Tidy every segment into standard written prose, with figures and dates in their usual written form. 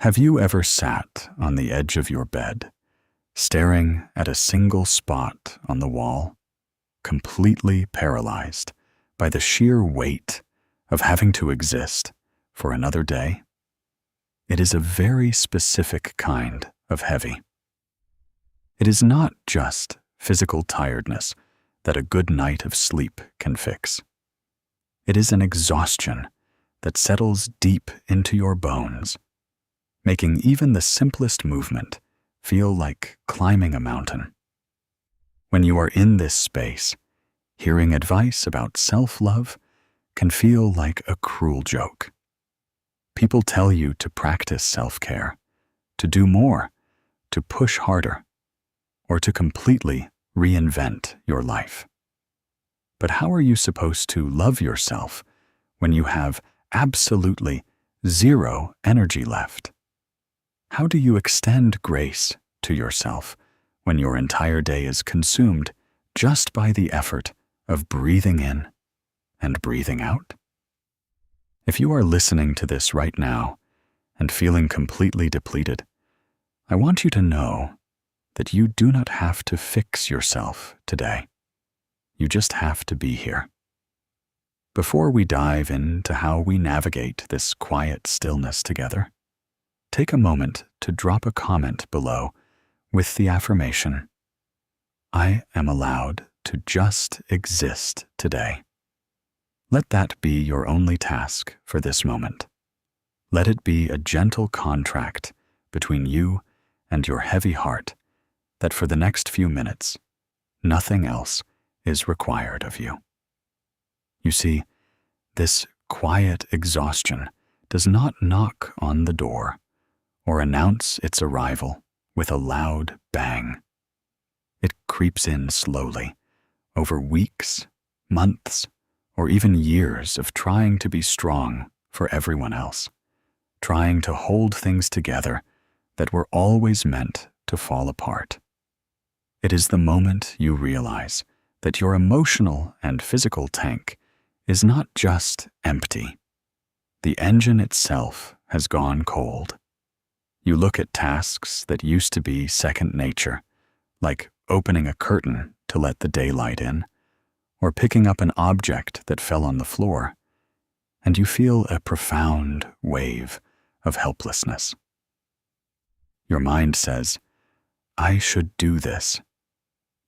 Have you ever sat on the edge of your bed, staring at a single spot on the wall, completely paralyzed by the sheer weight of having to exist for another day? It is a very specific kind of heavy. It is not just physical tiredness that a good night of sleep can fix. It is an exhaustion that settles deep into your bones, making even the simplest movement feel like climbing a mountain. When you are in this space, hearing advice about self-love can feel like a cruel joke. People tell you to practice self-care, to do more, to push harder, or to completely reinvent your life. But how are you supposed to love yourself when you have absolutely zero energy left? How do you extend grace to yourself when your entire day is consumed just by the effort of breathing in and breathing out? If you are listening to this right now and feeling completely depleted, I want you to know that you do not have to fix yourself today. You just have to be here. Before we dive into how we navigate this quiet stillness together, take a moment to drop a comment below with the affirmation, "I am allowed to just exist today." Let that be your only task for this moment. Let it be a gentle contract between you and your heavy heart that for the next few minutes, nothing else is required of you. You see, this quiet exhaustion does not knock on the door or announce its arrival with a loud bang. It creeps in slowly over weeks, months, or even years of trying to be strong for everyone else, trying to hold things together that were always meant to fall apart. It is the moment you realize that your emotional and physical tank is not just empty. The engine itself has gone cold. You look at tasks that used to be second nature, like opening a curtain to let the daylight in, or picking up an object that fell on the floor, and you feel a profound wave of helplessness. Your mind says, "I should do this,"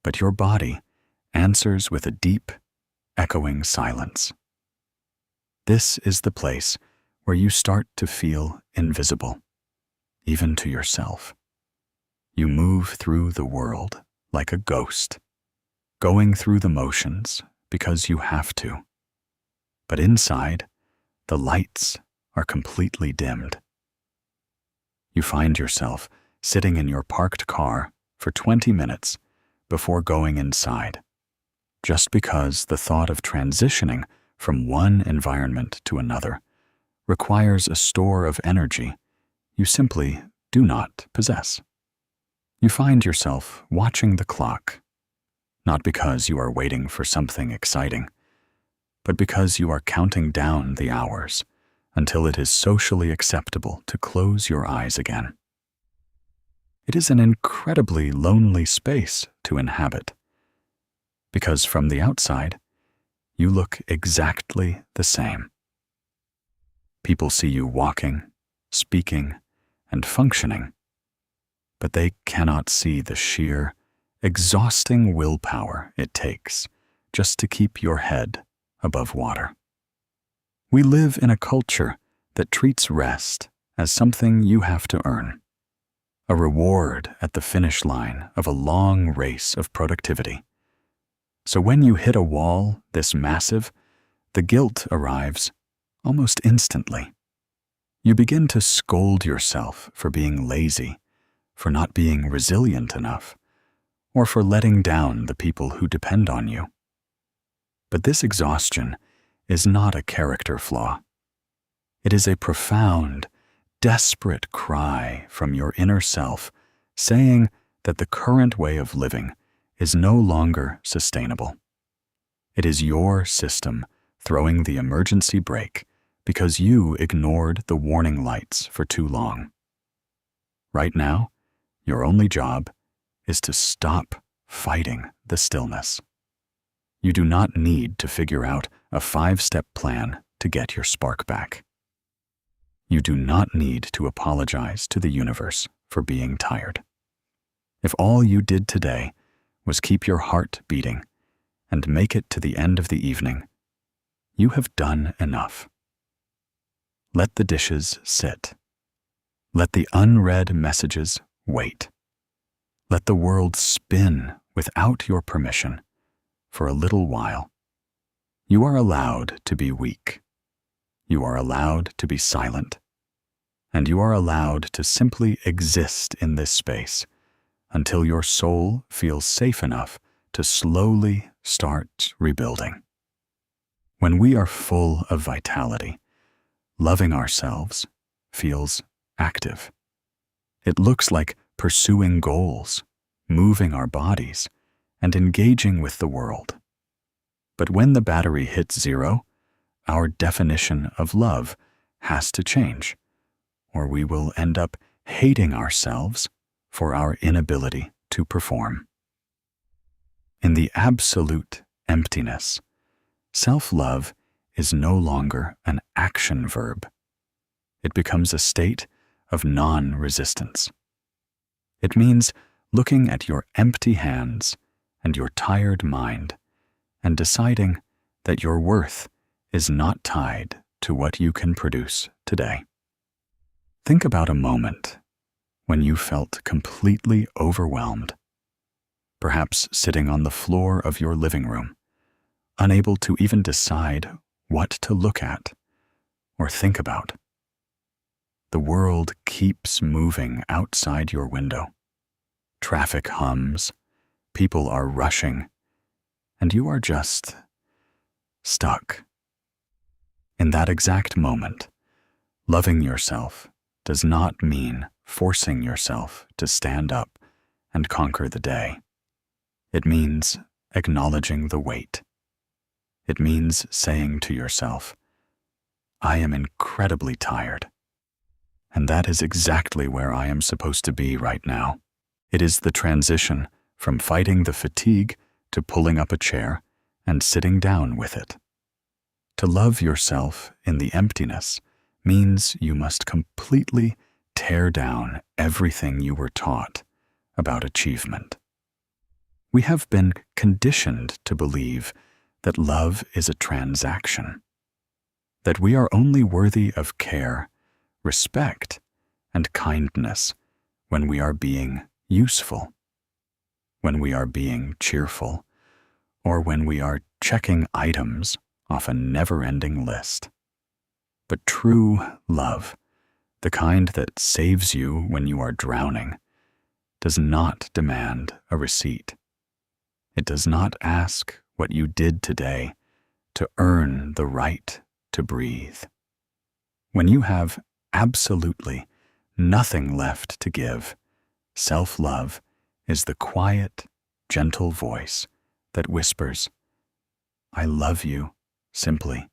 but your body answers with a deep, echoing silence. This is the place where you start to feel invisible, even to yourself. You move through the world like a ghost, going through the motions because you have to. But inside, the lights are completely dimmed. You find yourself sitting in your parked car for 20 minutes before going inside, just because the thought of transitioning from one environment to another requires a store of energy you simply do not possess. You find yourself watching the clock, not because you are waiting for something exciting, but because you are counting down the hours until it is socially acceptable to close your eyes again. It is an incredibly lonely space to inhabit, because from the outside, you look exactly the same. People see you walking, speaking, and functioning, but they cannot see the sheer, exhausting willpower it takes just to keep your head above water. We live in a culture that treats rest as something you have to earn, a reward at the finish line of a long race of productivity. So when you hit a wall this massive, the guilt arrives almost instantly. You begin to scold yourself for being lazy, for not being resilient enough, or for letting down the people who depend on you. But this exhaustion is not a character flaw. It is a profound, desperate cry from your inner self saying that the current way of living is no longer sustainable. It is your system throwing the emergency brake because you ignored the warning lights for too long. Right now, your only job is to stop fighting the stillness. You do not need to figure out a 5-step plan to get your spark back. You do not need to apologize to the universe for being tired. If all you did today was keep your heart beating and make it to the end of the evening, you have done enough. Let the dishes sit. Let the unread messages wait. Let the world spin without your permission for a little while. You are allowed to be weak. You are allowed to be silent. And you are allowed to simply exist in this space until your soul feels safe enough to slowly start rebuilding. When we are full of vitality, loving ourselves feels active. It looks like pursuing goals, moving our bodies, and engaging with the world. But when the battery hits 0, our definition of love has to change, or we will end up hating ourselves for our inability to perform. In the absolute emptiness, self-love is no longer an action verb. It becomes a state of non-resistance. It means looking at your empty hands and your tired mind and deciding that your worth is not tied to what you can produce today. Think about a moment when you felt completely overwhelmed, perhaps sitting on the floor of your living room, unable to even decide what to look at or think about. The world keeps moving outside your window. Traffic hums, people are rushing, and you are just stuck. In that exact moment, loving yourself does not mean forcing yourself to stand up and conquer the day. It means acknowledging the weight. It means saying to yourself, I am incredibly tired. And that is exactly where I am supposed to be right now. It is the transition from fighting the fatigue to pulling up a chair and sitting down with it. To love yourself in the emptiness means you must completely tear down everything you were taught about achievement. We have been conditioned to believe that love is a transaction, that we are only worthy of care, respect, and kindness when we are being useful, when we are being cheerful, or when we are checking items off a never-ending list. But true love, the kind that saves you when you are drowning, does not demand a receipt. It does not ask what you did today to earn the right to breathe. When you have absolutely nothing left to give, self-love is the quiet, gentle voice that whispers, I love you simply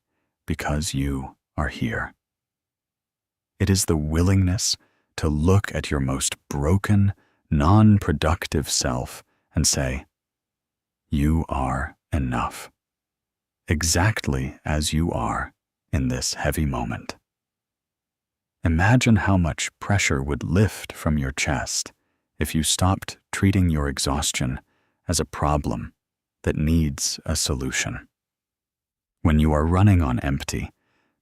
because you are here. It is the willingness to look at your most broken, non-productive self and say, you are enough, exactly as you are in this heavy moment. Imagine how much pressure would lift from your chest if you stopped treating your exhaustion as a problem that needs a solution. When you are running on empty,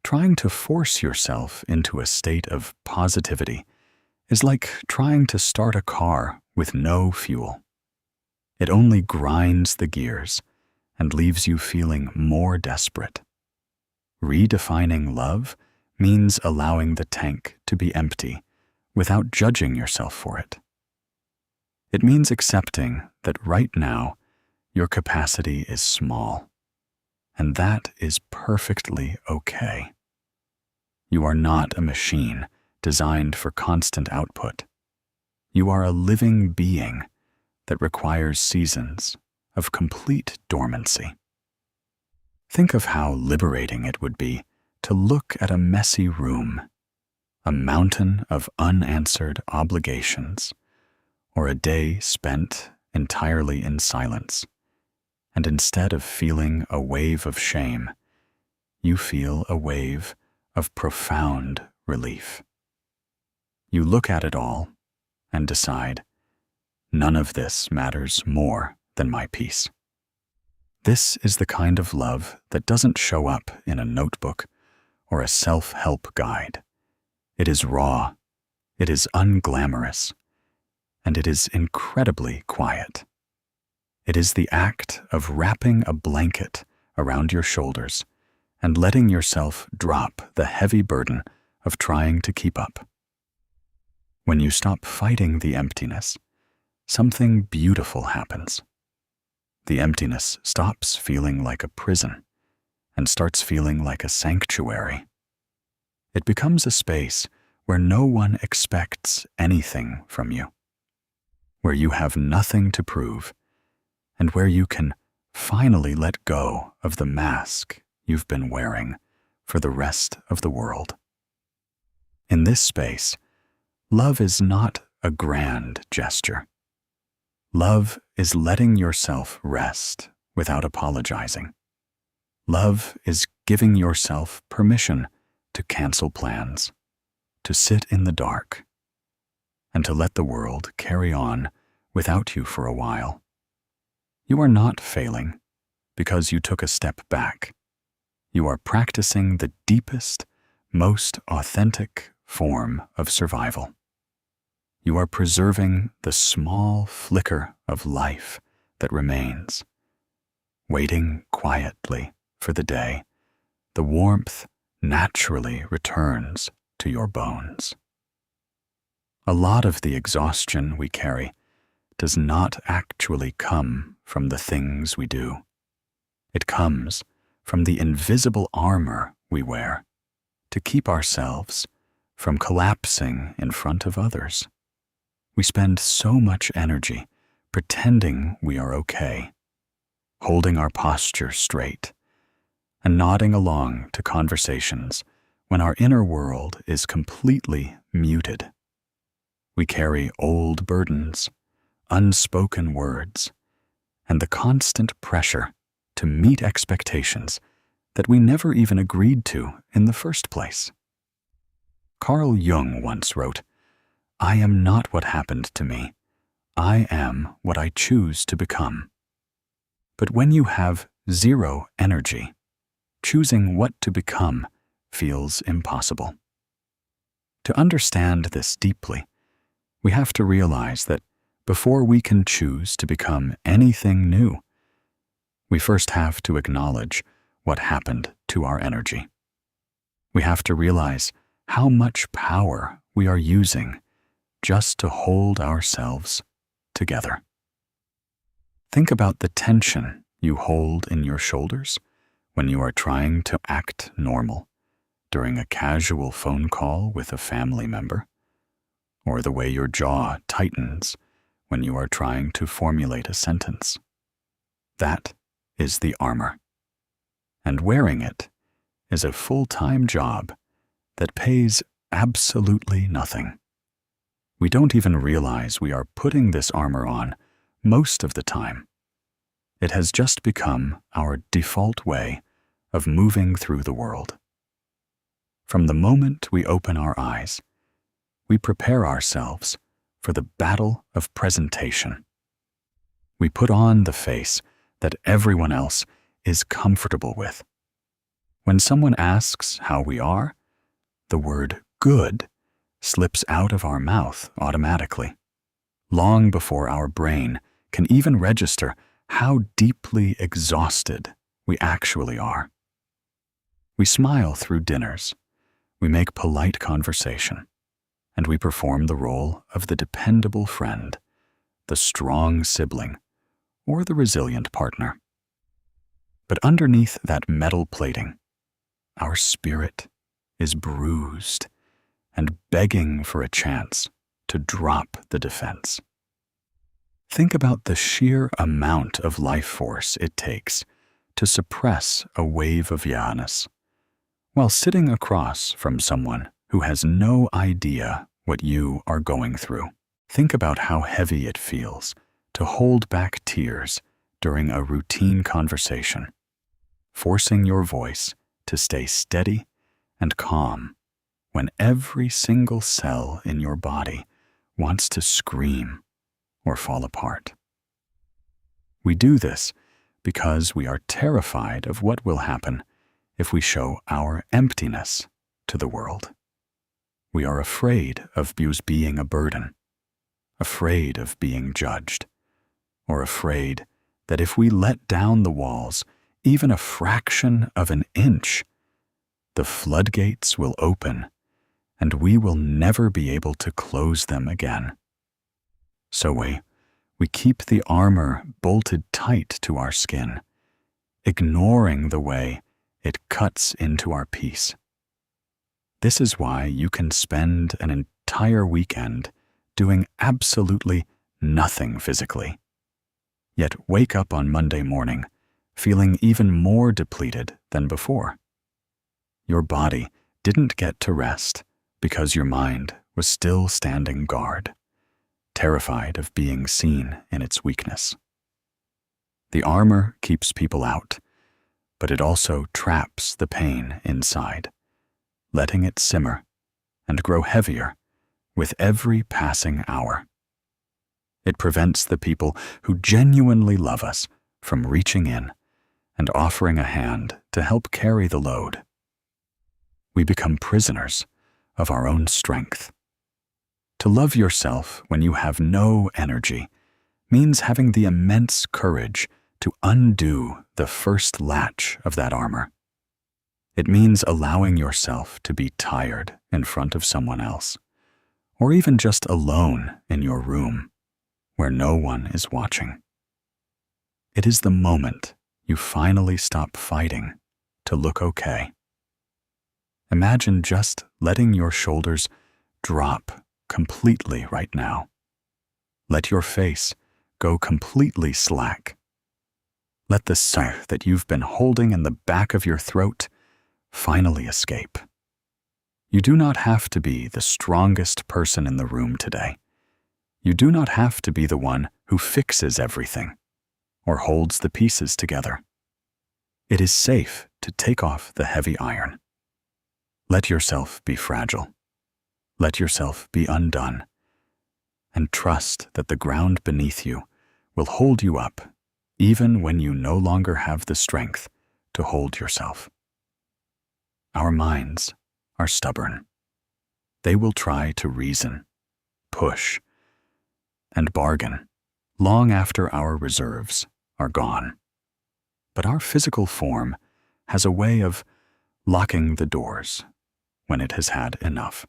trying to force yourself into a state of positivity is like trying to start a car with no fuel. It only grinds the gears and leaves you feeling more desperate. Redefining love means allowing the tank to be empty without judging yourself for it. It means accepting that right now your capacity is small, and that is perfectly okay. You are not a machine designed for constant output. You are a living being that requires seasons of complete dormancy. Think of how liberating it would be to look at a messy room a mountain of unanswered obligations, or a day spent entirely in silence, and instead of feeling a wave of shame, you feel a wave of profound relief. You look at it all and decide, none of this matters more than my peace. This is the kind of love that doesn't show up in a notebook or a self-help guide. It is raw, it is unglamorous, and it is incredibly quiet. It is the act of wrapping a blanket around your shoulders and letting yourself drop the heavy burden of trying to keep up. When you stop fighting the emptiness, something beautiful happens. The emptiness stops feeling like a prison and starts feeling like a sanctuary. It becomes a space where no one expects anything from you, where you have nothing to prove, and where you can finally let go of the mask you've been wearing for the rest of the world. In this space, love is not a grand gesture. Love is letting yourself rest without apologizing. Love is giving yourself permission to cancel plans, to sit in the dark, and to let the world carry on without you for a while. You are not failing because you took a step back. You are practicing the deepest, most authentic form of survival. You are preserving the small flicker of life that remains, waiting quietly for the day the warmth naturally returns to your bones. A lot of the exhaustion we carry does not actually come from the things we do. It comes from the invisible armor we wear to keep ourselves from collapsing in front of others. We spend so much energy pretending we are okay, holding our posture straight, and nodding along to conversations when our inner world is completely muted. We carry old burdens, unspoken words, and the constant pressure to meet expectations that we never even agreed to in the first place. Carl Jung once wrote, "I am not what happened to me. I am what I choose to become." But when you have zero energy, choosing what to become feels impossible. To understand this deeply, we have to realize that before we can choose to become anything new, we first have to acknowledge what happened to our energy. We have to realize how much power we are using just to hold ourselves together. Think about the tension you hold in your shoulders when you are trying to act normal during a casual phone call with a family member, or the way your jaw tightens when you are trying to formulate a sentence. That is the armor. And wearing it is a full-time job that pays absolutely nothing. We don't even realize we are putting this armor on most of the time. It has just become our default way of moving through the world. From the moment we open our eyes, we prepare ourselves for the battle of presentation. We put on the face that everyone else is comfortable with. When someone asks how we are, the word good slips out of our mouth automatically, long before our brain can even register how deeply exhausted we actually are. We smile through dinners, we make polite conversation, and we perform the role of the dependable friend, the strong sibling, or the resilient partner. But underneath that metal plating, our spirit is bruised and begging for a chance to drop the defense. Think about the sheer amount of life force it takes to suppress a wave of yawness while sitting across from someone who has no idea what you are going through. Think about how heavy it feels to hold back tears during a routine conversation, forcing your voice to stay steady and calm when every single cell in your body wants to scream or fall apart. We do this because we are terrified of what will happen if we show our emptiness to the world. We are afraid of being a burden, afraid of being judged, or afraid that if we let down the walls even a fraction of an inch, the floodgates will open and we will never be able to close them again. So we keep the armor bolted tight to our skin, ignoring the way it cuts into our peace. This is why you can spend an entire weekend doing absolutely nothing physically, yet wake up on Monday morning feeling even more depleted than before. Your body didn't get to rest because your mind was still standing guard, terrified of being seen in its weakness. The armor keeps people out, but it also traps the pain inside, letting it simmer and grow heavier with every passing hour. It prevents the people who genuinely love us from reaching in and offering a hand to help carry the load. We become prisoners of our own strength. To love yourself when you have no energy means having the immense courage to undo the first latch of that armor. It means allowing yourself to be tired in front of someone else, or even just alone in your room where no one is watching. It is the moment you finally stop fighting to look okay. Imagine just letting your shoulders drop completely right now. Let your face go completely slack. Let the sigh that you've been holding in the back of your throat finally escape. You do not have to be the strongest person in the room today. You do not have to be the one who fixes everything or holds the pieces together. It is safe to take off the heavy iron. Let yourself be fragile. Let yourself be undone. And trust that the ground beneath you will hold you up even when you no longer have the strength to hold yourself. Our minds are stubborn. They will try to reason, push, and bargain long after our reserves are gone. But our physical form has a way of locking the doors when it has had enough.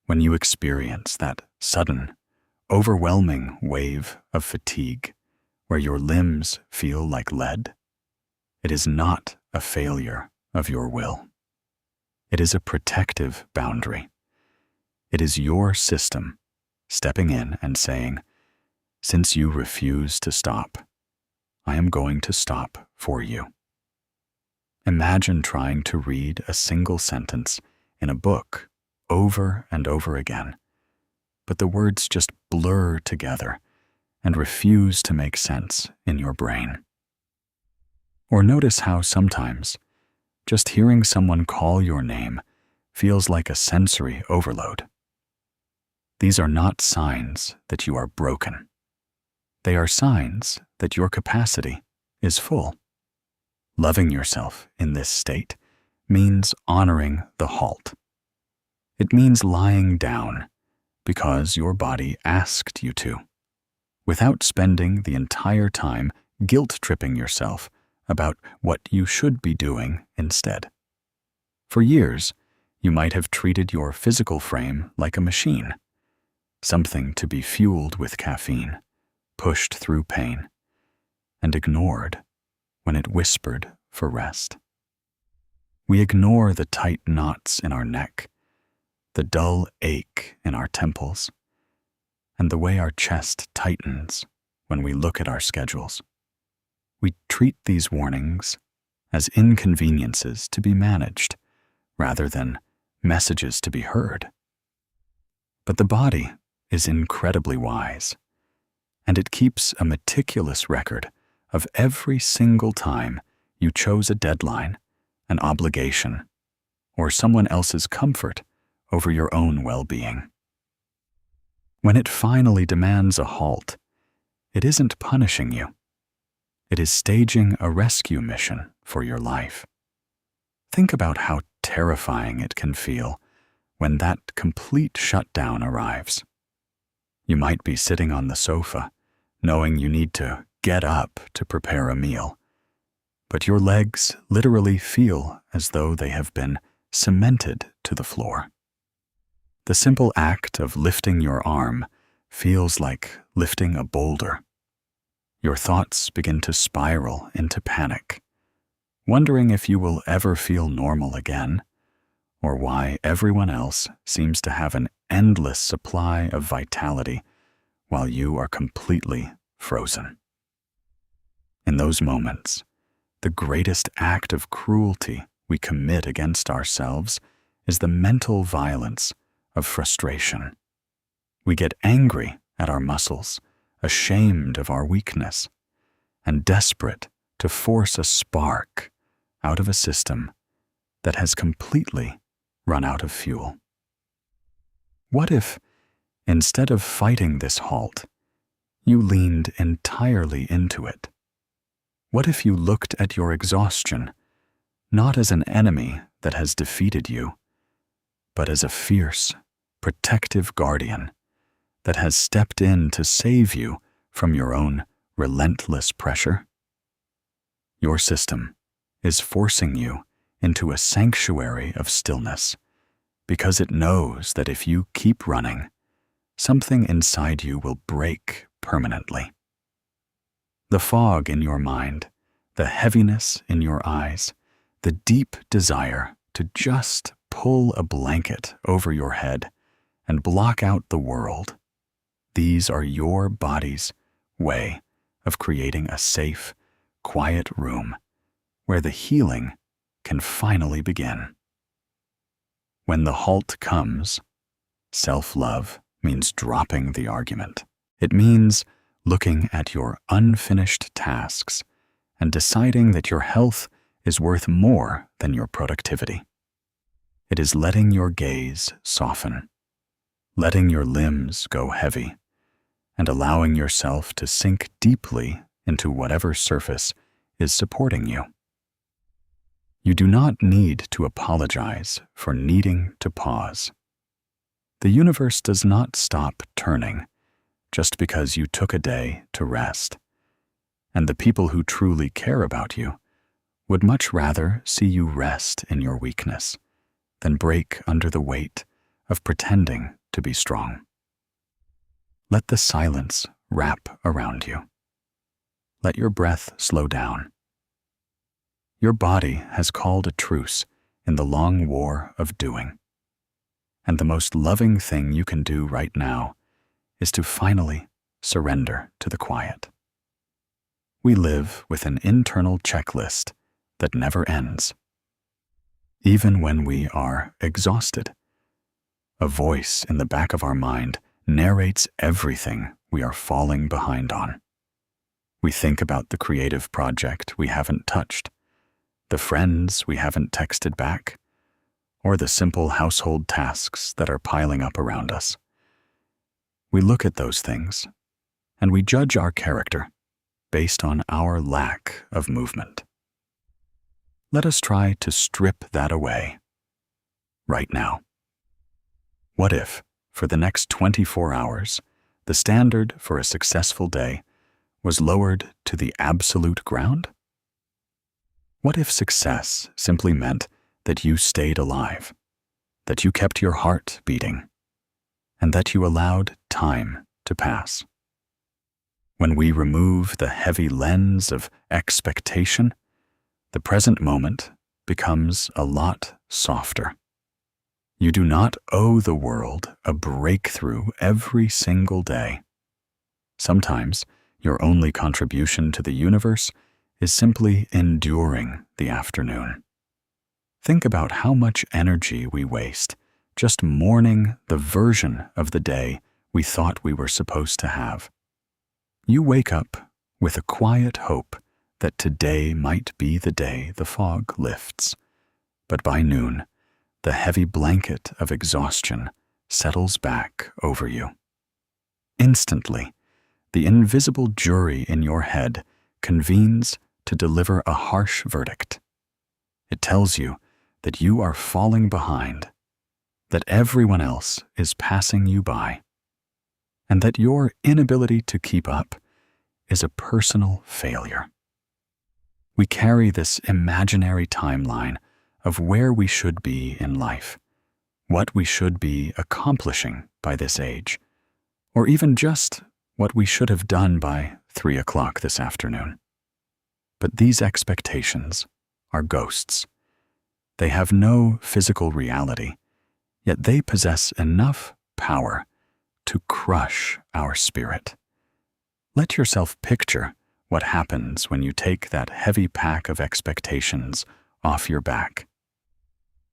When you experience that sudden, overwhelming wave of fatigue where your limbs feel like lead, it is not a failure of your will. It is a protective boundary. It is your system stepping in and saying, "Since you refuse to stop, I am going to stop for you." Imagine trying to read a single sentence in a book over and over again, but the words just blur together and refuse to make sense in your brain. Or notice how sometimes just hearing someone call your name feels like a sensory overload. These are not signs that you are broken. They are signs that your capacity is full. Loving yourself in this state means honoring the halt. It means lying down because your body asked you to, without spending the entire time guilt-tripping yourself about what you should be doing instead. For years, you might have treated your physical frame like a machine, something to be fueled with caffeine, pushed through pain, and ignored when it whispered for rest. We ignore the tight knots in our neck, the dull ache in our temples, and the way our chest tightens when we look at our schedules. We treat these warnings as inconveniences to be managed rather than messages to be heard. But the body is incredibly wise, and it keeps a meticulous record of every single time you chose a deadline, an obligation, or someone else's comfort over your own well-being. When it finally demands a halt, it isn't punishing you. It is staging a rescue mission for your life. Think about how terrifying it can feel when that complete shutdown arrives. You might be sitting on the sofa, knowing you need to get up to prepare a meal, but your legs literally feel as though they have been cemented to the floor. The simple act of lifting your arm feels like lifting a boulder. Your thoughts begin to spiral into panic, wondering if you will ever feel normal again, or why everyone else seems to have an endless supply of vitality while you are completely frozen. In those moments, the greatest act of cruelty we commit against ourselves is the mental violence of frustration. We get angry at our muscles, ashamed of our weakness, and desperate to force a spark out of a system that has completely run out of fuel. What if, instead of fighting this halt, you leaned entirely into it? What if you looked at your exhaustion not as an enemy that has defeated you, but as a fierce, protective guardian that has stepped in to save you from your own relentless pressure? Your system is forcing you into a sanctuary of stillness because it knows that if you keep running, something inside you will break permanently. The fog in your mind, the heaviness in your eyes, the deep desire to just pull a blanket over your head and block out the world. These are your body's way of creating a safe, quiet room where the healing can finally begin. When the halt comes, self-love means dropping the argument. It means looking at your unfinished tasks and deciding that your health is worth more than your productivity. It is letting your gaze soften, letting your limbs go heavy, and allowing yourself to sink deeply into whatever surface is supporting you. You do not need to apologize for needing to pause. The universe does not stop turning just because you took a day to rest, and the people who truly care about you would much rather see you rest in your weakness than break under the weight of pretending to be strong. Let the silence wrap around you. Let your breath slow down. Your body has called a truce in the long war of doing, and the most loving thing you can do right now is to finally surrender to the quiet. We live with an internal checklist that never ends. Even when we are exhausted, a voice in the back of our mind narrates everything we are falling behind on. We think about the creative project we haven't touched, the friends we haven't texted back, or the simple household tasks that are piling up around us. We look at those things, and we judge our character based on our lack of movement. Let us try to strip that away right now. What if, for the next 24 hours, the standard for a successful day was lowered to the absolute ground? What if success simply meant that you stayed alive, that you kept your heart beating, and that you allowed time to pass? When we remove the heavy lens of expectation, the present moment becomes a lot softer. You do not owe the world a breakthrough every single day. Sometimes your only contribution to the universe is simply enduring the afternoon. Think about how much energy we waste just mourning the version of the day we thought we were supposed to have. You wake up with a quiet hope that today might be the day the fog lifts, but by noon, the heavy blanket of exhaustion settles back over you. Instantly, the invisible jury in your head convenes to deliver a harsh verdict. It tells you that you are falling behind, that everyone else is passing you by, and that your inability to keep up is a personal failure. We carry this imaginary timeline of where we should be in life, what we should be accomplishing by this age, or even just what we should have done by 3 o'clock this afternoon. But these expectations are ghosts. They have no physical reality, yet they possess enough power to crush our spirit. Let yourself picture what happens when you take that heavy pack of expectations off your back.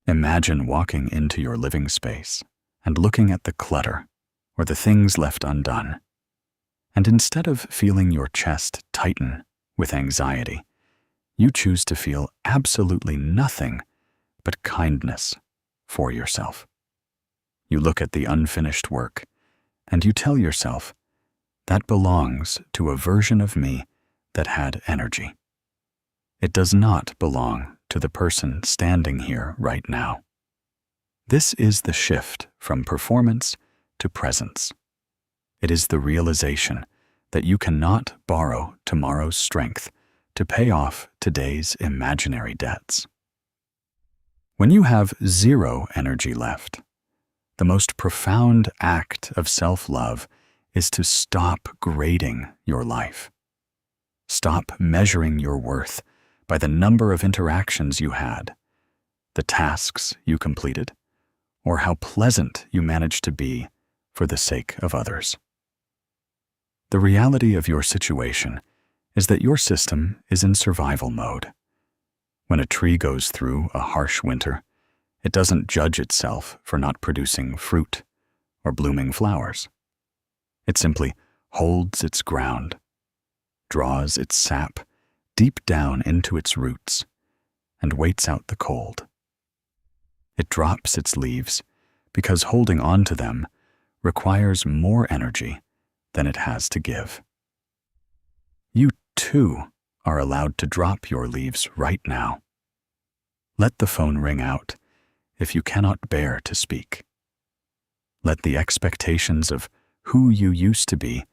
Imagine walking into your living space and looking at the clutter or the things left undone. And instead of feeling your chest tighten with anxiety, you choose to feel absolutely nothing but kindness for yourself. You look at the unfinished work and you tell yourself, that belongs to a version of me that had energy. It does not belong to the person standing here right now. This is the shift from performance to presence. It is the realization that you cannot borrow tomorrow's strength to pay off today's imaginary debts. When you have zero energy left, the most profound act of self-love is to stop grading your life. Stop measuring your worth by the number of interactions you had, the tasks you completed, or how pleasant you managed to be for the sake of others. The reality of your situation is that your system is in survival mode. When a tree goes through a harsh winter, it doesn't judge itself for not producing fruit or blooming flowers. It simply holds its ground, draws its sap deep down into its roots, and waits out the cold. It drops its leaves because holding on to them requires more energy than it has to give. You too are allowed to drop your leaves right now. Let the phone ring out if you cannot bear to speak. Let the expectations of who you used to be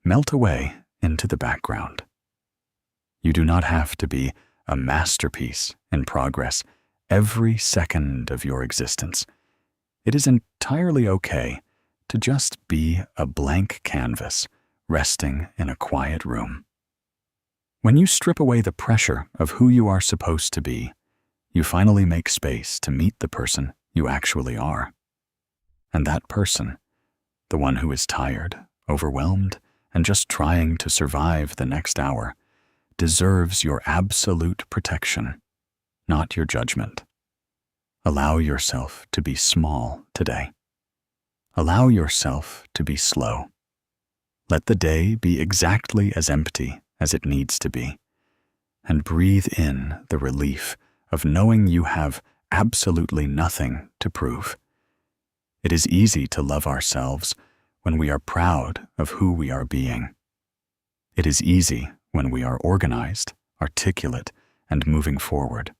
melt away into the background. You do not have to be a masterpiece in progress every second of your existence. It is entirely okay to just be a blank canvas resting in a quiet room. When you strip away the pressure of who you are supposed to be, you finally make space to meet the person you actually are. And that person, the one who is tired, overwhelmed, and just trying to survive the next hour, deserves your absolute protection, not your judgment. Allow yourself to be small today. Allow yourself to be slow. Let the day be exactly as empty as it needs to be, and breathe in the relief of knowing you have absolutely nothing to prove. It is easy to love ourselves when we are proud of who we are being. It is easy when we are organized, articulate, and moving forward.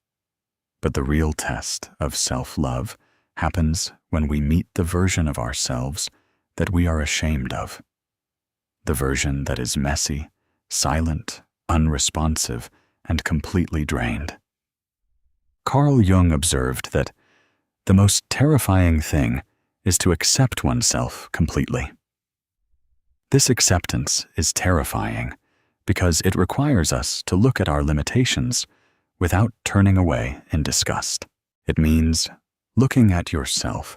But the real test of self-love happens when we meet the version of ourselves that we are ashamed of. The version that is messy, silent, unresponsive, and completely drained. Carl Jung observed that the most terrifying thing is to accept oneself completely. This acceptance is terrifying because it requires us to look at our limitations without turning away in disgust. It means looking at yourself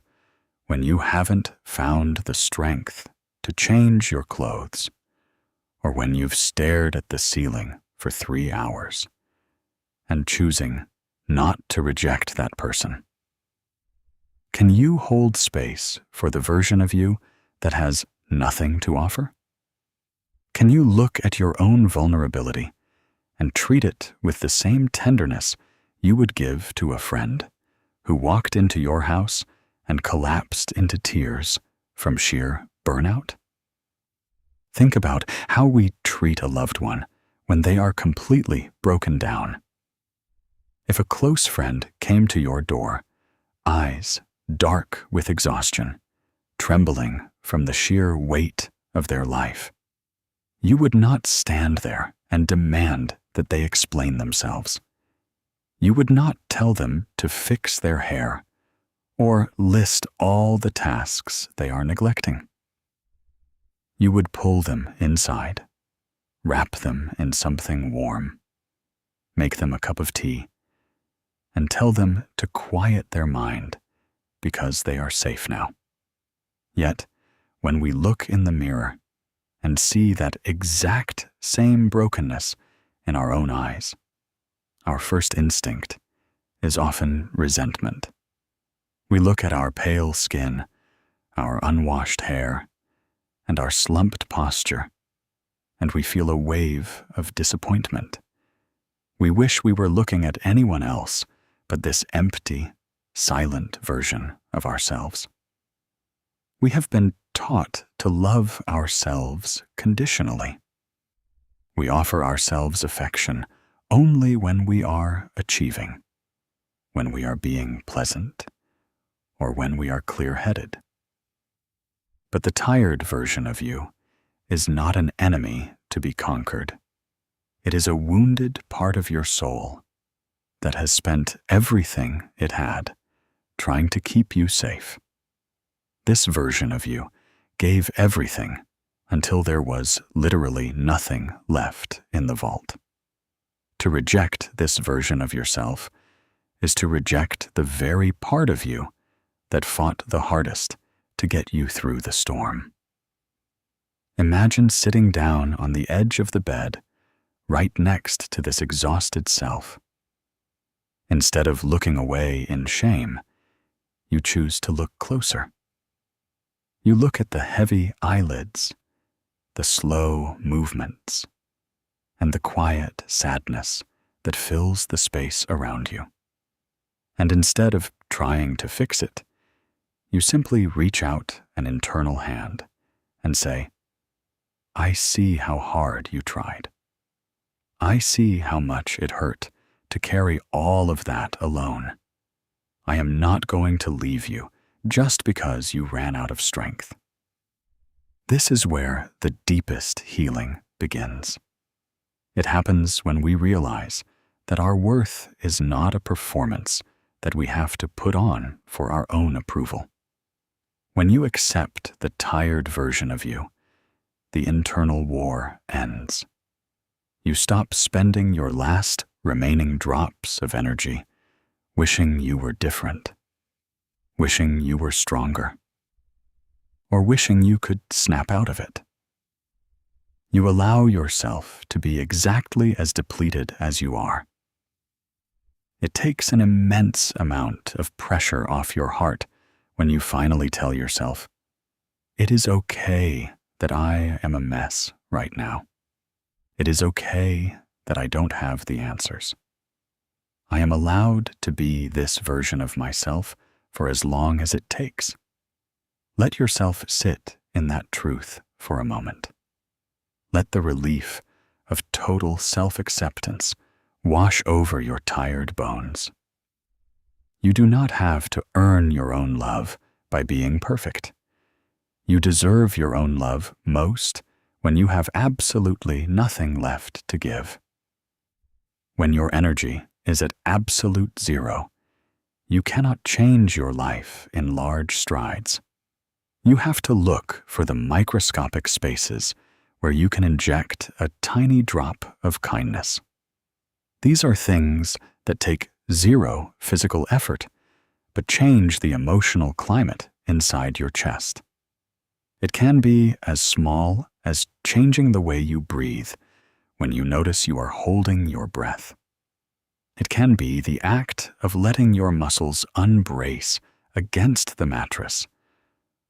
when you haven't found the strength to change your clothes, or when you've stared at the ceiling for 3 hours, and choosing not to reject that person. Can you hold space for the version of you that has nothing to offer? Can you look at your own vulnerability and treat it with the same tenderness you would give to a friend who walked into your house and collapsed into tears from sheer burnout? Think about how we treat a loved one when they are completely broken down. If a close friend came to your door, eyes dark with exhaustion, trembling from the sheer weight of their life, you would not stand there and demand that they explain themselves. You would not tell them to fix their hair or list all the tasks they are neglecting. You would pull them inside, wrap them in something warm, make them a cup of tea, and tell them to quiet their mind because they are safe now. Yet, when we look in the mirror and see that exact same brokenness in our own eyes, our first instinct is often resentment. We look at our pale skin, our unwashed hair, and our slumped posture, and we feel a wave of disappointment. We wish we were looking at anyone else but this empty, silent version of ourselves. We have been taught to love ourselves conditionally. We offer ourselves affection only when we are achieving, when we are being pleasant, or when we are clear-headed. But the tired version of you is not an enemy to be conquered. It is a wounded part of your soul that has spent everything it had trying to keep you safe. This version of you gave everything until there was literally nothing left in the vault. To reject this version of yourself is to reject the very part of you that fought the hardest to get you through the storm. Imagine sitting down on the edge of the bed, right next to this exhausted self. Instead of looking away in shame, you choose to look closer. You look at the heavy eyelids, the slow movements, and the quiet sadness that fills the space around you. And instead of trying to fix it, you simply reach out an internal hand and say, I see how hard you tried. I see how much it hurt to carry all of that alone. I am not going to leave you just because you ran out of strength. This is where the deepest healing begins. It happens when we realize that our worth is not a performance that we have to put on for our own approval. When you accept the tired version of you, the internal war ends. You stop spending your last remaining drops of energy wishing you were different, wishing you were stronger, or wishing you could snap out of it. You allow yourself to be exactly as depleted as you are. It takes an immense amount of pressure off your heart when you finally tell yourself, it is okay that I am a mess right now. It is okay that I don't have the answers. I am allowed to be this version of myself for as long as it takes. Let yourself sit in that truth for a moment. Let the relief of total self-acceptance wash over your tired bones. You do not have to earn your own love by being perfect. You deserve your own love most when you have absolutely nothing left to give. When your energy is at absolute zero, you cannot change your life in large strides. You have to look for the microscopic spaces where you can inject a tiny drop of kindness. These are things that take zero physical effort, but change the emotional climate inside your chest. It can be as small as changing the way you breathe when you notice you are holding your breath. It can be the act of letting your muscles unbrace against the mattress,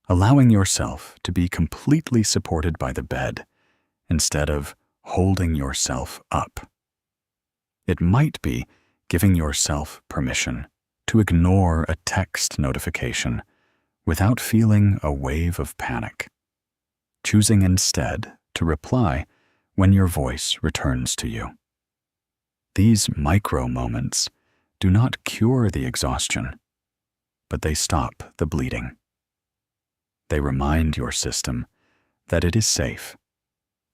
allowing yourself to be completely supported by the bed instead of holding yourself up. It might be giving yourself permission to ignore a text notification without feeling a wave of panic, choosing instead to reply when your voice returns to you. These micro moments do not cure the exhaustion, but they stop the bleeding. They remind your system that it is safe,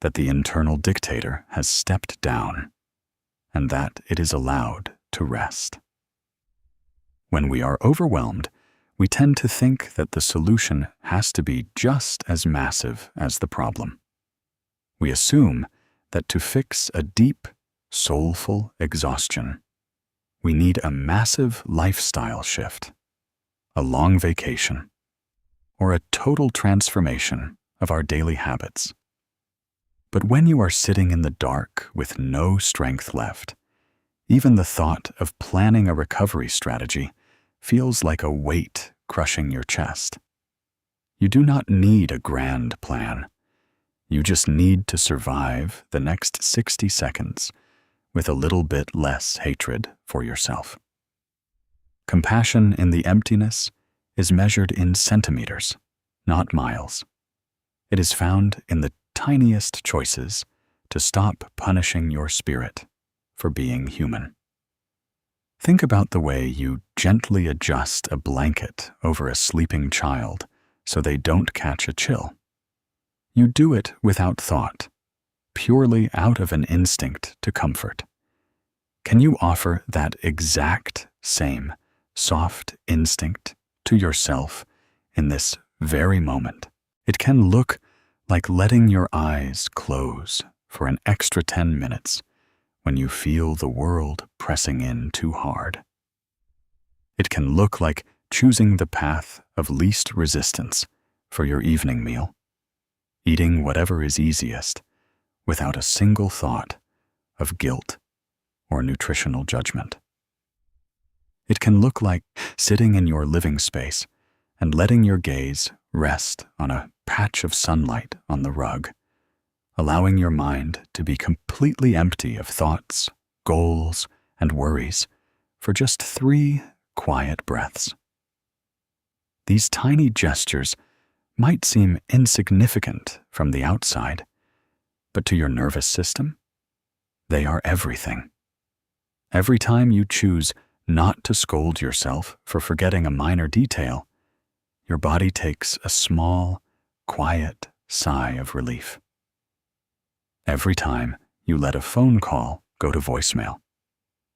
that the internal dictator has stepped down, and that it is allowed to rest. When we are overwhelmed, we tend to think that the solution has to be just as massive as the problem. We assume that to fix a deep, soulful exhaustion, we need a massive lifestyle shift, a long vacation, or a total transformation of our daily habits. But when you are sitting in the dark with no strength left, even the thought of planning a recovery strategy feels like a weight crushing your chest. You do not need a grand plan. You just need to survive the next 60 seconds with a little bit less hatred for yourself. Compassion in the emptiness is measured in centimeters, not miles. It is found in the tiniest choices to stop punishing your spirit for being human. Think about the way you gently adjust a blanket over a sleeping child so they don't catch a chill. You do it without thought, purely out of an instinct to comfort. Can you offer that exact same soft instinct to yourself in this very moment? It can look like letting your eyes close for an extra 10 minutes when you feel the world pressing in too hard. It can look like choosing the path of least resistance for your evening meal, eating whatever is easiest without a single thought of guilt or nutritional judgment. It can look like sitting in your living space and letting your gaze rest on a patch of sunlight on the rug, allowing your mind to be completely empty of thoughts, goals, and worries for just 3 quiet breaths. These tiny gestures might seem insignificant from the outside, but to your nervous system, they are everything. Every time you choose not to scold yourself for forgetting a minor detail, your body takes a small, quiet sigh of relief. Every time you let a phone call go to voicemail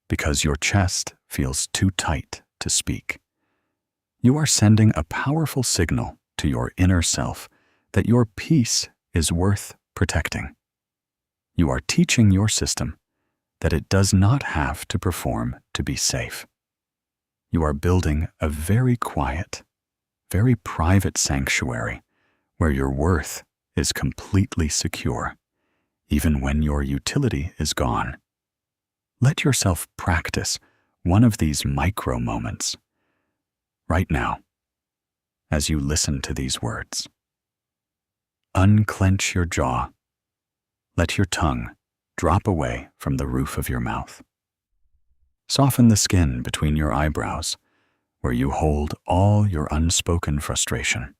because your chest feels too tight to speak, you are sending a powerful signal to your inner self that your peace is worth protecting. You are teaching your system that it does not have to perform to be safe. You are building a very quiet, very private sanctuary where your worth is completely secure, even when your utility is gone. Let yourself practice one of these micro moments right now as you listen to these words. Unclench your jaw. Let your tongue drop away from the roof of your mouth. Soften the skin between your eyebrows, where you hold all your unspoken frustration.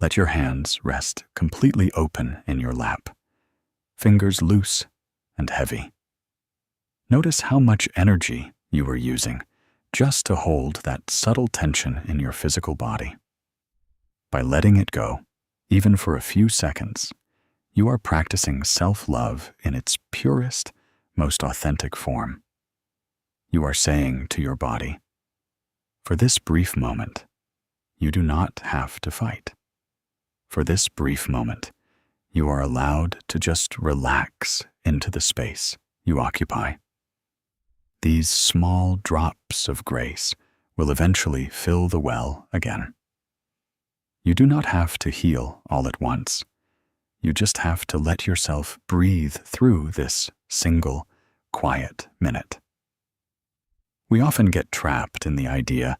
Let your hands rest completely open in your lap, fingers loose and heavy. Notice how much energy you are using just to hold that subtle tension in your physical body. By letting it go, even for a few seconds, you are practicing self-love in its purest, most authentic form. You are saying to your body, for this brief moment, you do not have to fight. For this brief moment, you are allowed to just relax into the space you occupy. These small drops of grace will eventually fill the well again. You do not have to heal all at once. You just have to let yourself breathe through this single, quiet minute. We often get trapped in the idea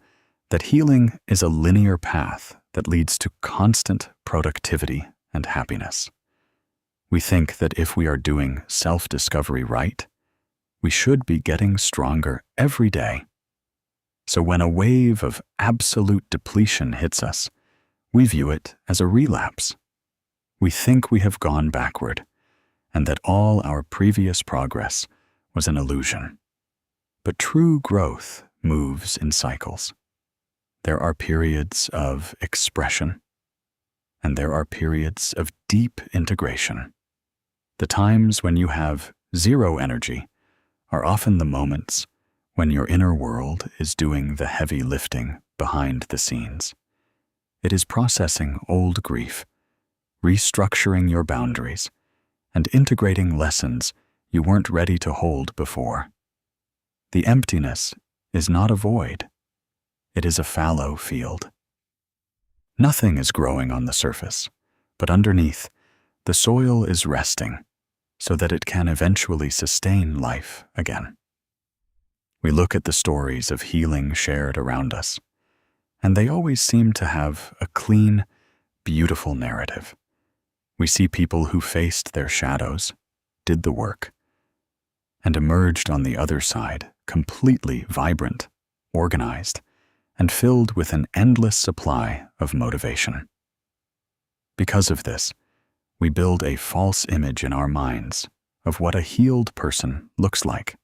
that healing is a linear path that leads to constant productivity and happiness. We think that if we are doing self-discovery right, we should be getting stronger every day. So when a wave of absolute depletion hits us, we view it as a relapse. We think we have gone backward, and that all our previous progress was an illusion. But true growth moves in cycles. There are periods of expression, and there are periods of deep integration. The times when you have zero energy are often the moments when your inner world is doing the heavy lifting behind the scenes. It is processing old grief, restructuring your boundaries, and integrating lessons you weren't ready to hold before. The emptiness is not a void. It is a fallow field. Nothing is growing on the surface, but underneath, the soil is resting so that it can eventually sustain life again. We look at the stories of healing shared around us, and they always seem to have a clean, beautiful narrative. We see people who faced their shadows, did the work, and emerged on the other side completely vibrant, organized, and filled with an endless supply of motivation. Because of this, we build a false image in our minds of what a healed person looks like.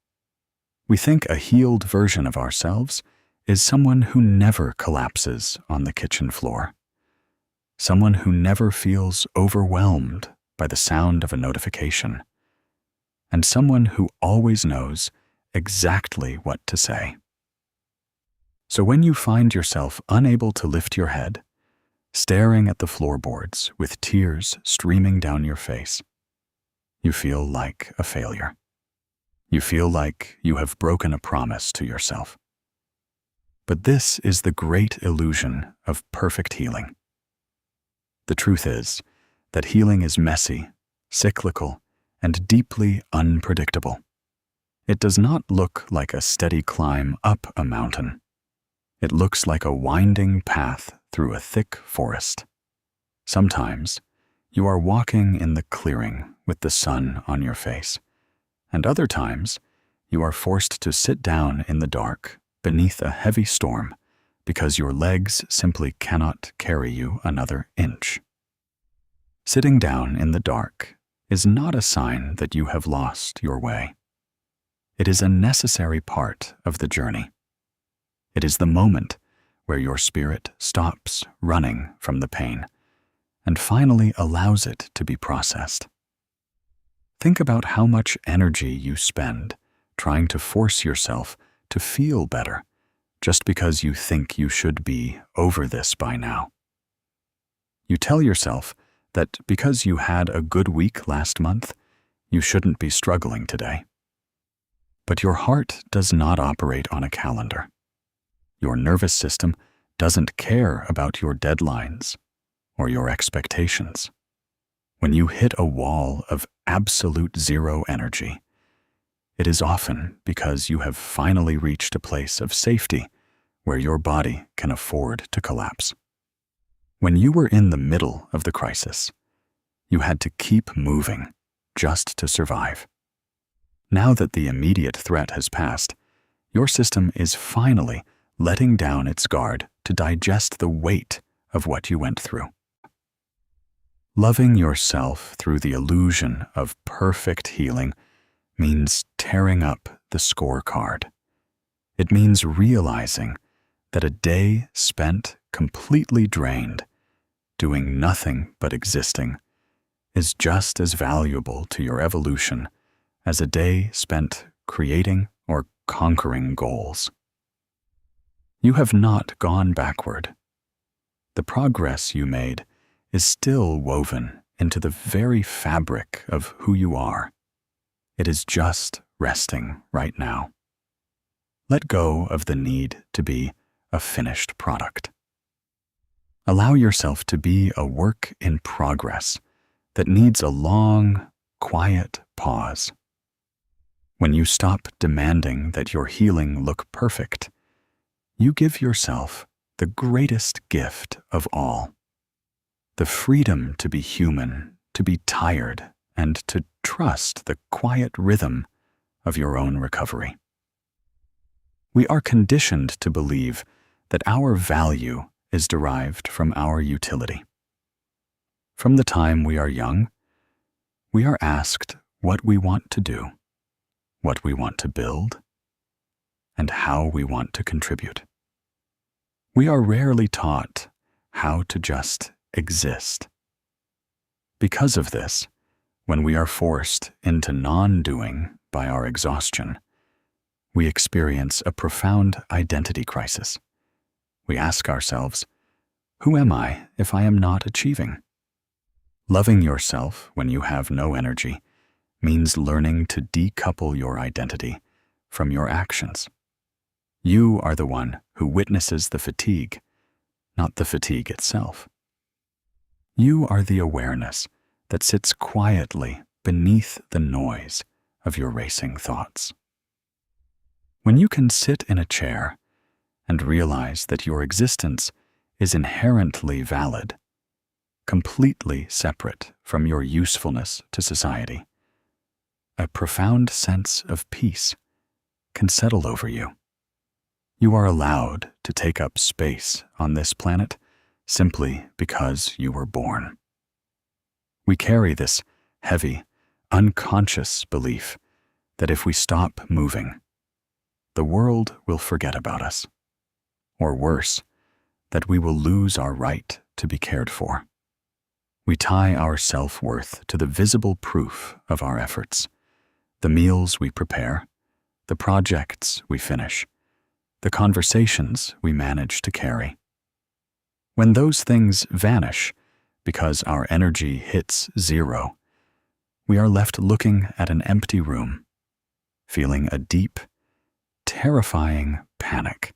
We think a healed version of ourselves is someone who never collapses on the kitchen floor, someone who never feels overwhelmed by the sound of a notification, and someone who always knows exactly what to say. So when you find yourself unable to lift your head, staring at the floorboards with tears streaming down your face, you feel like a failure. You feel like you have broken a promise to yourself. But this is the great illusion of perfect healing. The truth is that healing is messy, cyclical, and deeply unpredictable. It does not look like a steady climb up a mountain. It looks like a winding path through a thick forest. Sometimes you are walking in the clearing with the sun on your face, and other times you are forced to sit down in the dark beneath a heavy storm because your legs simply cannot carry you another inch. Sitting down in the dark is not a sign that you have lost your way. It is a necessary part of the journey. It is the moment where your spirit stops running from the pain and finally allows it to be processed. Think about how much energy you spend trying to force yourself to feel better just because you think you should be over this by now. You tell yourself that because you had a good week last month, you shouldn't be struggling today. But your heart does not operate on a calendar. Your nervous system doesn't care about your deadlines or your expectations. When you hit a wall of absolute zero energy, it is often because you have finally reached a place of safety where your body can afford to collapse. When you were in the middle of the crisis, you had to keep moving just to survive. Now that the immediate threat has passed, your system is finally letting down its guard to digest the weight of what you went through. Loving yourself through the illusion of perfect healing means tearing up the scorecard. It means realizing that a day spent completely drained, doing nothing but existing, is just as valuable to your evolution as a day spent creating or conquering goals. You have not gone backward. The progress you made is still woven into the very fabric of who you are. It is just resting right now. Let go of the need to be a finished product. Allow yourself to be a work in progress that needs a long, quiet pause. When you stop demanding that your healing look perfect, you give yourself the greatest gift of all: the freedom to be human, to be tired, and to trust the quiet rhythm of your own recovery. We are conditioned to believe that our value is derived from our utility. From the time we are young, we are asked what we want to do, what we want to build, and how we want to contribute. We are rarely taught how to just exist. Because of this, when we are forced into non-doing by our exhaustion, we experience a profound identity crisis. We ask ourselves, who am I if I am not achieving? Loving yourself when you have no energy means learning to decouple your identity from your actions. You are the one who witnesses the fatigue, not the fatigue itself. You are the awareness that sits quietly beneath the noise of your racing thoughts. When you can sit in a chair and realize that your existence is inherently valid, completely separate from your usefulness to society, a profound sense of peace can settle over you. You are allowed to take up space on this planet simply because you were born. We carry this heavy, unconscious belief that if we stop moving, the world will forget about us, or worse, that we will lose our right to be cared for. We tie our self-worth to the visible proof of our efforts: the meals we prepare, the projects we finish, the conversations we manage to carry. When those things vanish because our energy hits zero, we are left looking at an empty room, feeling a deep, terrifying panic.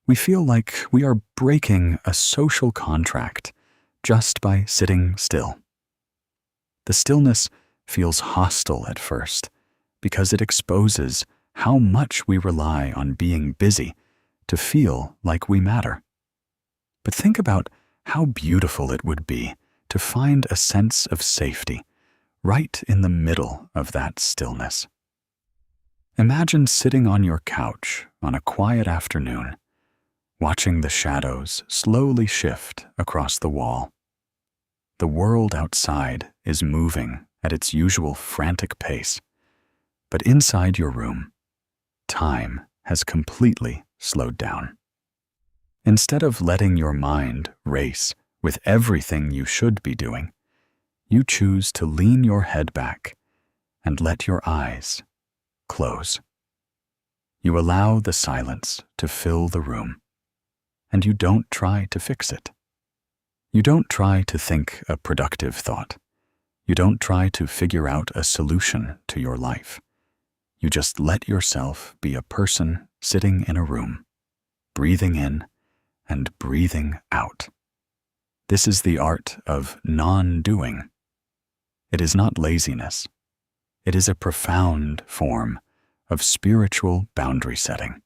We feel like we are breaking a social contract just by sitting still. The stillness feels hostile at first because it exposes how much we rely on being busy to feel like we matter. But think about how beautiful it would be to find a sense of safety right in the middle of that stillness. Imagine sitting on your couch on a quiet afternoon, watching the shadows slowly shift across the wall. The world outside is moving at its usual frantic pace, but inside your room, time has completely slowed down. Instead of letting your mind race with everything you should be doing, you choose to lean your head back and let your eyes close. You allow the silence to fill the room, and you don't try to fix it. You don't try to think a productive thought. You don't try to figure out a solution to your life. You just let yourself be a person sitting in a room, breathing in and breathing out. This is the art of non-doing. It is not laziness. It is a profound form of spiritual boundary setting.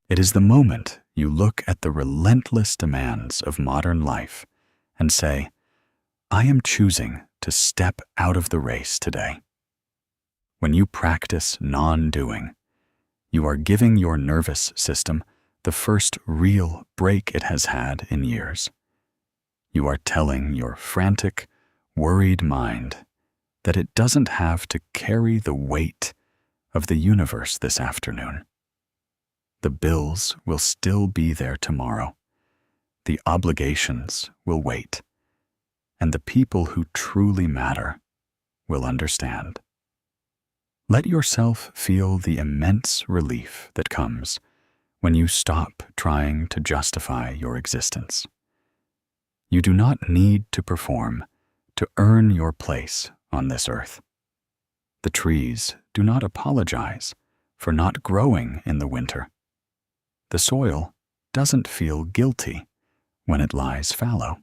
It is the moment you look at the relentless demands of modern life and say, I am choosing to step out of the race today. When you practice non-doing, you are giving your nervous system the first real break it has had in years. You are telling your frantic, worried mind that it doesn't have to carry the weight of the universe this afternoon. The bills will still be there tomorrow. The obligations will wait, and the people who truly matter will understand. Let yourself feel the immense relief that comes when you stop trying to justify your existence. You do not need to perform to earn your place on this earth. The trees do not apologize for not growing in the winter. The soil doesn't feel guilty when it lies fallow.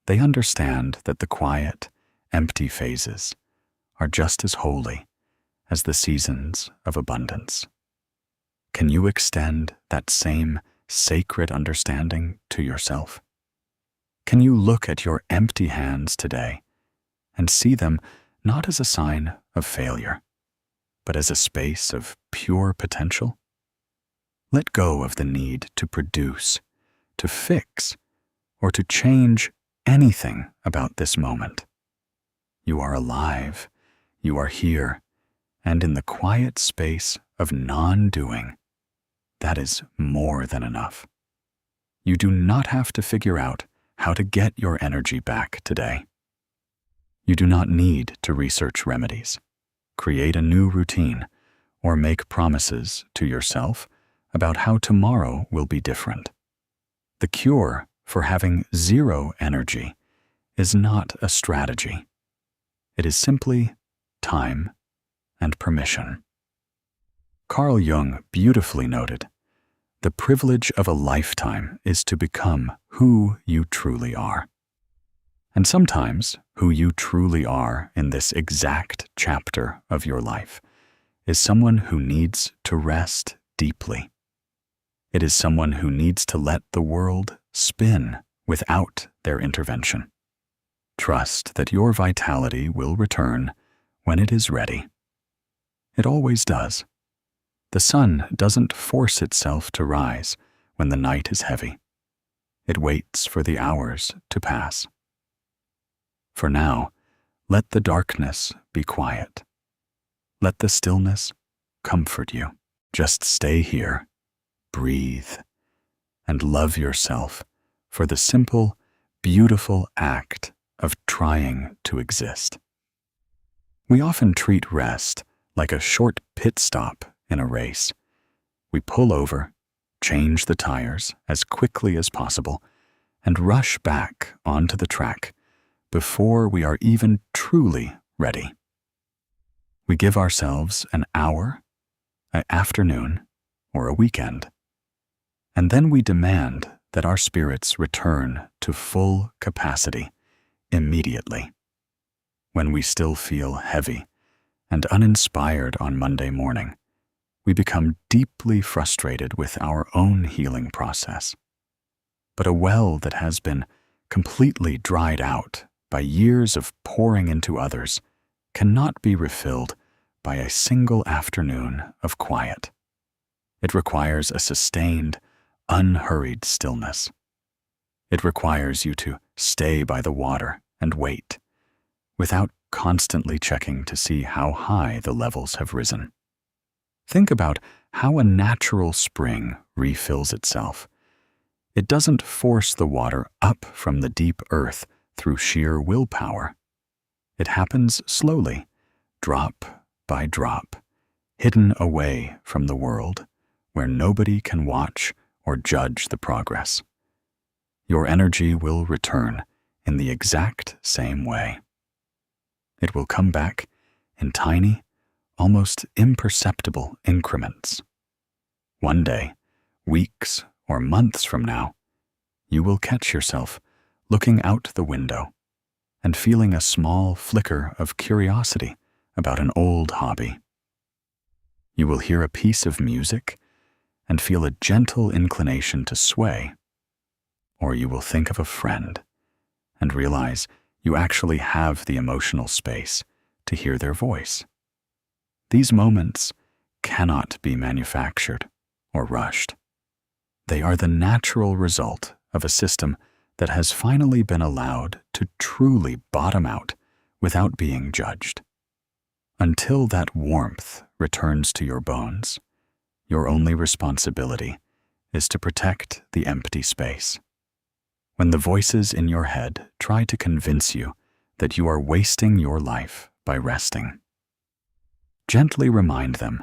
They understand that the quiet, empty phases are just as holy as the seasons of abundance. Can you extend that same sacred understanding to yourself? Can you look at your empty hands today and see them not as a sign of failure, but as a space of pure potential? Let go of the need to produce, to fix, or to change anything about this moment. You are alive, you are here, and in the quiet space of non-doing, that is more than enough. You do not have to figure out how to get your energy back today. You do not need to research remedies, create a new routine, or make promises to yourself about how tomorrow will be different. The cure for having zero energy is not a strategy. It is simply time and permission. Carl Jung beautifully noted, "The privilege of a lifetime is to become who you truly are." And sometimes who you truly are in this exact chapter of your life is someone who needs to rest deeply. It is someone who needs to let the world spin without their intervention. Trust that your vitality will return when it is ready. It always does. The sun doesn't force itself to rise when the night is heavy. It waits for the hours to pass. For now, let the darkness be quiet. Let the stillness comfort you. Just stay here, breathe, and love yourself for the simple, beautiful act of trying to exist. We often treat rest like a short pit stop in a race. We pull over, change the tires as quickly as possible, and rush back onto the track before we are even truly ready. We give ourselves an hour, an afternoon, or a weekend, and then we demand that our spirits return to full capacity immediately. When we still feel heavy and uninspired on Monday morning, we become deeply frustrated with our own healing process. But a well that has been completely dried out by years of pouring into others cannot be refilled by a single afternoon of quiet. It requires a sustained, unhurried stillness. It requires you to stay by the water and wait, without constantly checking to see how high the levels have risen. Think about how a natural spring refills itself. It doesn't force the water up from the deep earth through sheer willpower. It happens slowly, drop by drop, hidden away from the world, where nobody can watch or judge the progress. Your energy will return in the exact same way. It will come back in tiny, almost imperceptible increments. One day, weeks or months from now, you will catch yourself looking out the window and feeling a small flicker of curiosity about an old hobby. You will hear a piece of music and feel a gentle inclination to sway. Or you will think of a friend and realize you actually have the emotional space to hear their voice. These moments cannot be manufactured or rushed. They are the natural result of a system that has finally been allowed to truly bottom out without being judged. Until that warmth returns to your bones, your only responsibility is to protect the empty space. When the voices in your head try to convince you that you are wasting your life by resting, gently remind them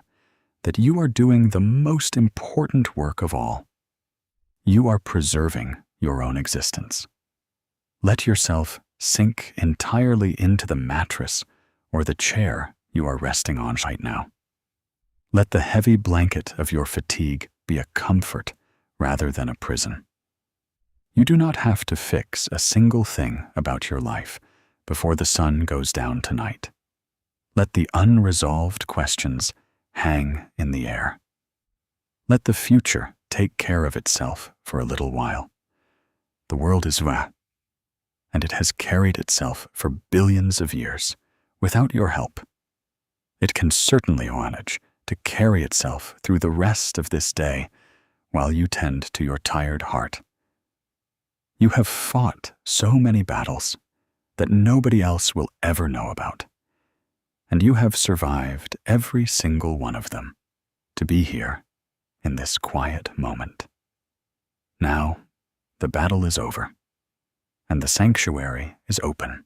that you are doing the most important work of all. You are preserving your own existence. Let yourself sink entirely into the mattress or the chair you are resting on right now. Let the heavy blanket of your fatigue be a comfort rather than a prison. You do not have to fix a single thing about your life before the sun goes down tonight. Let the unresolved questions hang in the air. Let the future take care of itself for a little while. The world is vast, and it has carried itself for billions of years without your help. It can certainly manage to carry itself through the rest of this day while you tend to your tired heart. You have fought so many battles that nobody else will ever know about, and you have survived every single one of them to be here in this quiet moment. Now, the battle is over, and the sanctuary is open.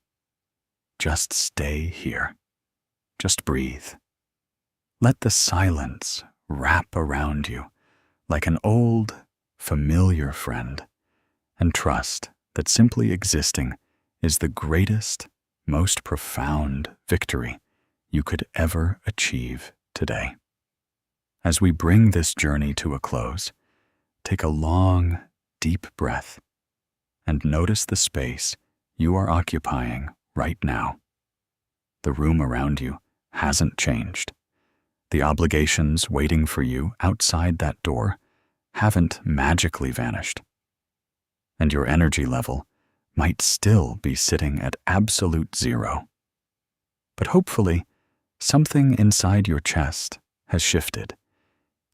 Just stay here. Just breathe. Let the silence wrap around you like an old, familiar friend, and trust that simply existing is the greatest, most profound victory you could ever achieve today. As we bring this journey to a close, take a long, deep breath and notice the space you are occupying right now. The room around you hasn't changed. The obligations waiting for you outside that door haven't magically vanished. And your energy level might still be sitting at absolute zero. But hopefully, something inside your chest has shifted,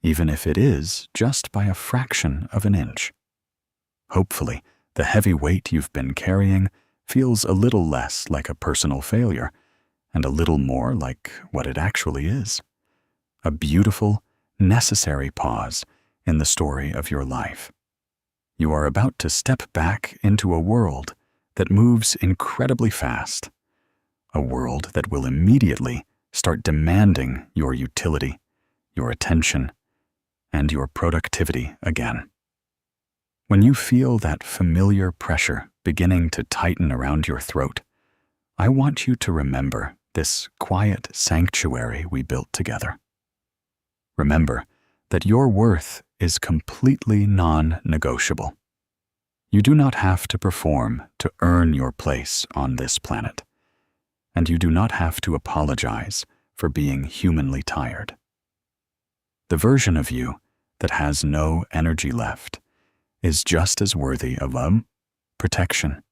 even if it is just by a fraction of an inch. Hopefully, the heavy weight you've been carrying feels a little less like a personal failure and a little more like what it actually is. A beautiful, necessary pause in the story of your life. You are about to step back into a world that moves incredibly fast, a world that will immediately start demanding your utility, your attention, and your productivity again. When you feel that familiar pressure beginning to tighten around your throat, I want you to remember this quiet sanctuary we built together. Remember that your worth is completely non-negotiable. You do not have to perform to earn your place on this planet, and you do not have to apologize for being humanly tired. The version of you that has no energy left is just as worthy of love, protection,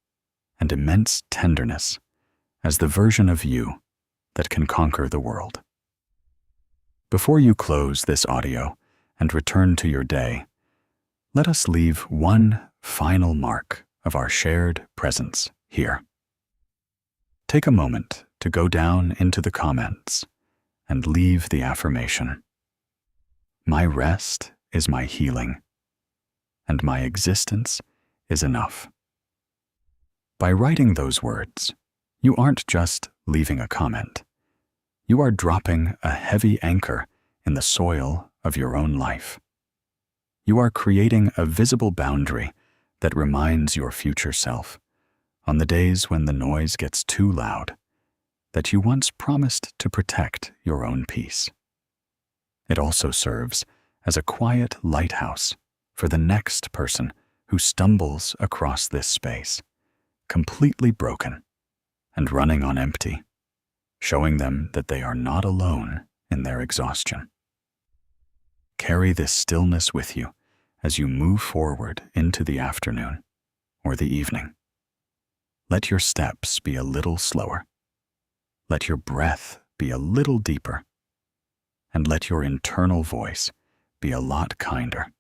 and immense tenderness as the version of you that can conquer the world. Before you close this audio and return to your day, let us leave one final mark of our shared presence here. Take a moment to go down into the comments and leave the affirmation. My rest is my healing, and my existence is enough. By writing those words, you aren't just leaving a comment. You are dropping a heavy anchor in the soil of your own life. You are creating a visible boundary that reminds your future self, on the days when the noise gets too loud, that you once promised to protect your own peace. It also serves as a quiet lighthouse for the next person who stumbles across this space, completely broken and running on empty, showing them that they are not alone in their exhaustion. Carry this stillness with you as you move forward into the afternoon or the evening. Let your steps be a little slower. Let your breath be a little deeper. And let your internal voice be a lot kinder.